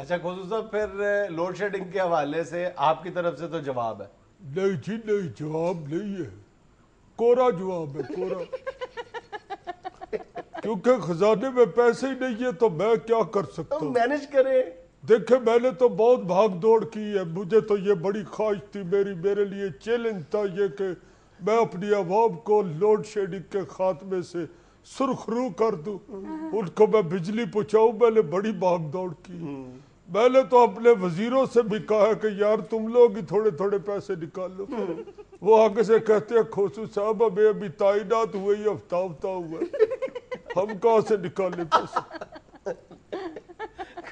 اچھا خصوص صاحب پھر لوڈ شیڈنگ کے حوالے سے آپ کی طرف سے تو جواب ہے؟ نہیں جی نہیں، جواب نہیں ہے، کورا جواب ہے، کورا، کیونکہ خزانے میں پیسے ہی نہیں ہے تو میں کیا کر سکتا ہوں؟ مینج کریں. دیکھیں میں نے تو بہت بھاگ دوڑ کی ہے، مجھے تو یہ بڑی خواہش تھی، میرے لیے چیلنج تھا یہ کہ میں اپنی عوام کو لوڈ شیڈنگ کے خاتمے سے سرخرو کر دوں، ان کو میں بجلی پہنچاؤں. میں نے بڑی بھاگ دوڑ کی. میں نے تو اپنے وزیروں سے بھی کہا کہ یار تم لوگ ہی تھوڑے تھوڑے پیسے نکال لو. وہ آگے سے کہتے ہیں خصوص صاحب ہمیں ابھی تعینات ہوئے ہی ہفتہ ہوا ہے، ہم کہاں سے نکالیں پیسے؟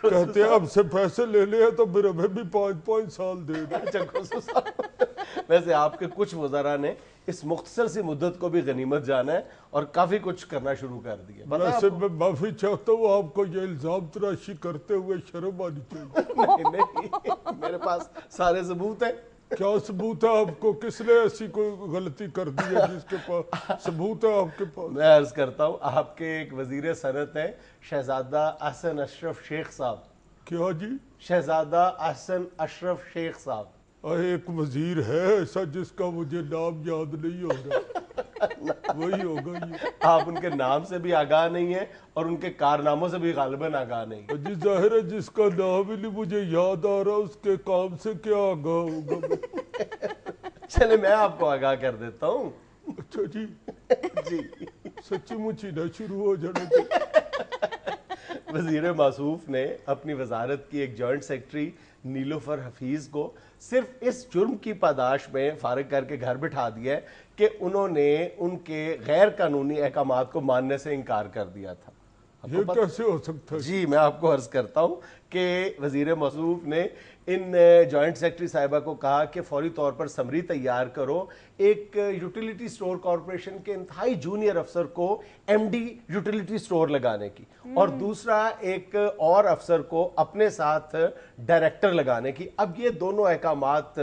کہتے ہیں اب سے پیسے لے لے تو پھر ہمیں بھی 5 سال دے دیں. اچھا خصوص صاحب ویسے آپ کے کچھ وزراء نے اس مختصر سی مدت کو بھی غنیمت جانا ہے اور کافی کچھ کرنا شروع کر دیا. ویسے میں معافی چاہتا ہوں، آپ کو یہ الزام تراشی کرتے ہوئے شرم آنی چاہیے. نہیں نہیں، میرے پاس سارے ثبوت ہیں. کیا ثبوت ہے آپ کو؟ کس نے ایسی کوئی غلطی کر دی ہے جس کے پاس ثبوت ہے آپ کے پاس؟ میں عرض کرتا ہوں آپ کے ایک وزیر صنعت ہیں شہزادہ احسن اشرف شیخ صاحب. کیا جی؟ شہزادہ احسن اشرف شیخ صاحب. ایک وزیر ہے ایسا جس کا مجھے نام یاد نہیں ہو رہا، وہی ہوگا یہ. آپ ان کے نام سے بھی آگاہ نہیں ہیں اور ان کے کارناموں سے بھی غالباً آگاہ نہیں. جی ظاہر ہے جس کا نام ہی نہیں مجھے یاد آ رہا اس کے کام سے کیا آگاہ ہوگا. چلے میں آپ کو آگاہ کر دیتا ہوں. اچھا جی جی سچی مچی نہ شروع ہو جانا چاہیے. وزیر موصوف نے اپنی وزارت کی ایک جوائنٹ سیکرٹری نیلوفر حفیظ کو صرف اس جرم کی پاداش میں فارغ کر کے گھر بٹھا دیا ہے کہ انہوں نے ان کے غیر قانونی احکامات کو ماننے سے انکار کر دیا تھا. یہ کیسے ہو سکتا ہے؟ جی میں آپ کو عرض کرتا ہوں کہ وزیر موصوف نے ان جوائنٹ سیکرٹری صاحبہ کو کہا کہ فوری طور پر سمری تیار کرو ایک یوٹیلیٹی سٹور کارپوریشن کے انتہائی جونیئر افسر کو ایم ڈی یوٹیلیٹی سٹور لگانے کی، اور دوسرا ایک اور افسر کو اپنے ساتھ ڈائریکٹر لگانے کی. اب یہ دونوں احکامات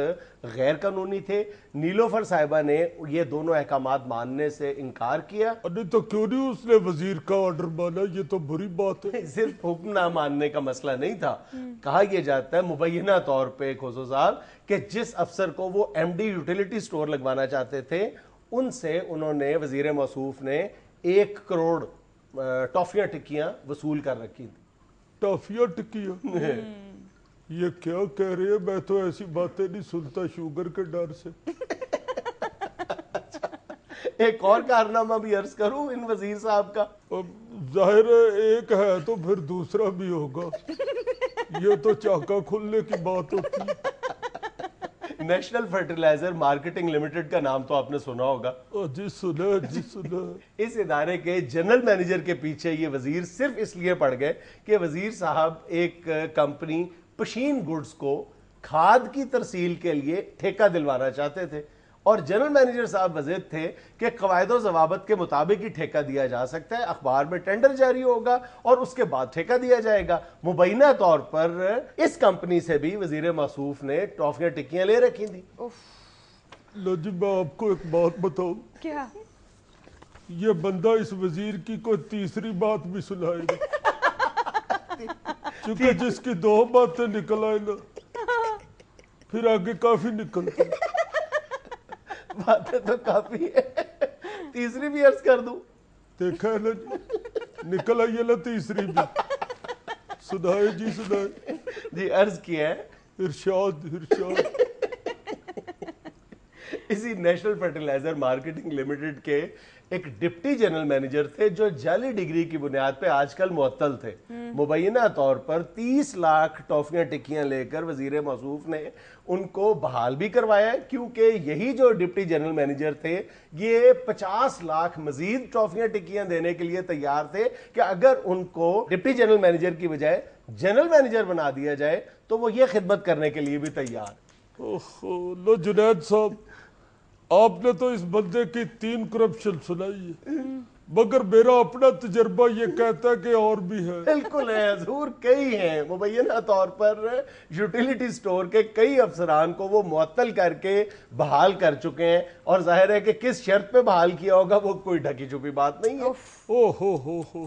غیر قانونی تھے. نیلوفر صاحبہ نے یہ دونوں احکامات ماننے سے انکار کیا. نہیں تو کیوں نہیں اس نے وزیر کا آرڈر مانا؟ یہ تو بری بات ہے. صرف حکم نہ ماننے کا مسئلہ نہیں تھا. کہا یہ جاتا ہے مبینہ طور پہ خصوص صاحب کہ جس افسر کو وہ ایم ڈی یوٹیلیٹی سٹور لگوانا چاہتے تھے ان سے انہوں نے وزیر موصوف نے 1 کروڑ ٹافیاں ٹکیاں وصول کر رکھی تھی. ٹافیاں ٹکیاں؟ یہ کیا کہہ رہے ہیں؟ میں تو ایسی باتیں نہیں سنتا شوگر کے ڈر سے. ایک اور کارنامہ بھی عرض کروں ان وزیر صاحب کا. ظاہر ہے ایک ہے تو پھر دوسرا بھی ہوگا، یہ تو چاکا کھلنے کی بات ہوتی ہے. نیشنل فرٹیلائزر مارکیٹنگ لمیٹڈ کا نام تو آپ نے سنا ہوگا. جی سنا جی سنا. اس ادارے کے جنرل مینیجر کے پیچھے یہ وزیر صرف اس لیے پڑ گئے کہ وزیر صاحب ایک کمپنی پشین گڈز کو کھاد کی ترسیل کے لیے ٹھیکہ دلوانا چاہتے تھے، اور جنرل مینیجر صاحب وضاحت تھے کہ قواعد و ضوابط کے مطابق ہی ٹھیکہ دیا جا سکتا ہے، اخبار میں ٹینڈر جاری ہوگا اور اس کے بعد ٹھیکہ دیا جائے گا. مبینہ طور پر اس کمپنی سے بھی وزیر موصوف نے ٹافیاں ٹکیاں لے رکھی تھی. لو جی میں آپ کو ایک بات بتاؤں، کیا؟ یہ بندہ اس وزیر کی کوئی تیسری بات بھی سنائے گا، چونکہ جس کی 2 باتیں نکل آئے نا پھر آگے کافی نکلتے. باتیں تو کافی ہے، تیسری بھی عرض کر دوں؟ دیکھا ہے نا جی، نکل آئیے نا تیسری بھی. سنائے جی سنائے. جی عرض کیا ہے. ارشاد ارشاد. اسی نیشنل فرٹیلائزر مارکیٹنگ لمیٹڈ کے ایک ڈپٹی جنرل مینیجر تھے جو جعلی ڈگری کی بنیاد پہ آج کل معطل تھے. مبینہ طور پر 30 لاکھ ٹافیاں ٹکیاں لے کر وزیر موصوف نے ان کو بحال بھی کروایا، کیونکہ یہی جو ڈپٹی جنرل مینیجر تھے یہ 50 لاکھ مزید ٹافیاں ٹکیاں دینے کے لیے تیار تھے کہ اگر ان کو ڈپٹی جنرل مینیجر کی بجائے جنرل مینیجر بنا دیا جائے تو وہ یہ خدمت کرنے کے لیے بھی تیار. لو جنید صاحب، آپ نے تو اس بندے کی 3 کرپشن سنائی ہے، مگر میرا اپنا تجربہ یہ کہتا ہے کہ اور بھی ہے. بالکل ہے حضور، کئی ہیں. مبینہ طور پر یوٹیلیٹی سٹور کے کئی افسران کو وہ معطل کر کے بحال کر چکے ہیں، اور ظاہر ہے کہ کس شرط پہ بحال کیا ہوگا وہ کوئی ڈھکی چھپی بات نہیں ہے. او ہو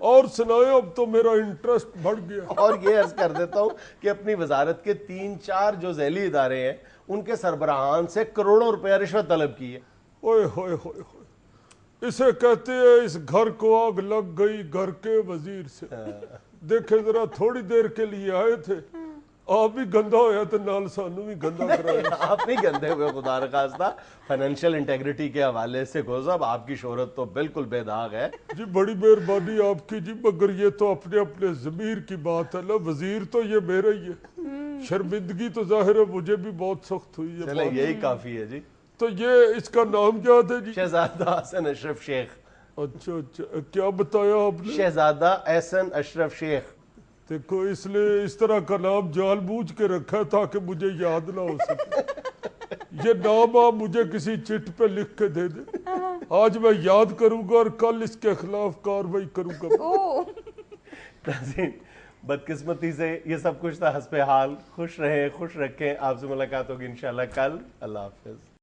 اور سنائے، اب تو میرا انٹرسٹ بڑھ گیا۔ اور یہ عرض کر دیتا ہوں کہ اپنی وزارت کے 3-4 جو ذیلی ادارے ہیں ان کے سربراہان سے کروڑوں روپیہ رشوت طلب کی ہے۔ اوئے ہوئے ہوئے ہوئے، اسے کہتے ہیں اس گھر کو آگ لگ گئی گھر کے وزیر سے۔ دیکھیں ذرا، تھوڑی دیر کے لیے آئے تھے، آپ بھی گندہ ہویا تو نال سانو بھی گندہ کرایا۔ آپ نہیں گندے ہوئے خدا نخواستہ، فائنینشیل انٹیگریٹی کے حوالے سے گو صاحب آپ کی شہرت تو بالکل بے داغ ہے۔ جی بڑی مہربانی آپ کی جی، مگر یہ تو اپنے اپنے ضمیر کی بات ہے نا، وزیر تو یہ میرا ہی ہے، شرمندگی تو ظاہر ہے مجھے بھی بہت سخت ہوئی ہے۔ چلیں یہی کافی ہے جی۔ تو یہ اس کا نام کیا تھا جی؟ شہزادہ حسن اشرف شیخ۔ اچھا اچھا، کیا بتایا آپ نے؟ شہزادہ احسن اشرف شیخ۔ دیکھو اس نے اس طرح کا نام جان بوجھ کے رکھا ہے تاکہ مجھے یاد نہ ہو سکے۔ یہ نام آپ مجھے کسی چٹ پہ لکھ کے دے دیں، آج میں یاد کروں گا اور کل اس کے خلاف کارروائی کروں گا۔ ناظرین، بدقسمتی سے یہ سب کچھ تھا حسب حال۔ خوش رہیں، خوش رکھیں، آپ سے ملاقات ہوگی انشاءاللہ کل۔ اللہ حافظ۔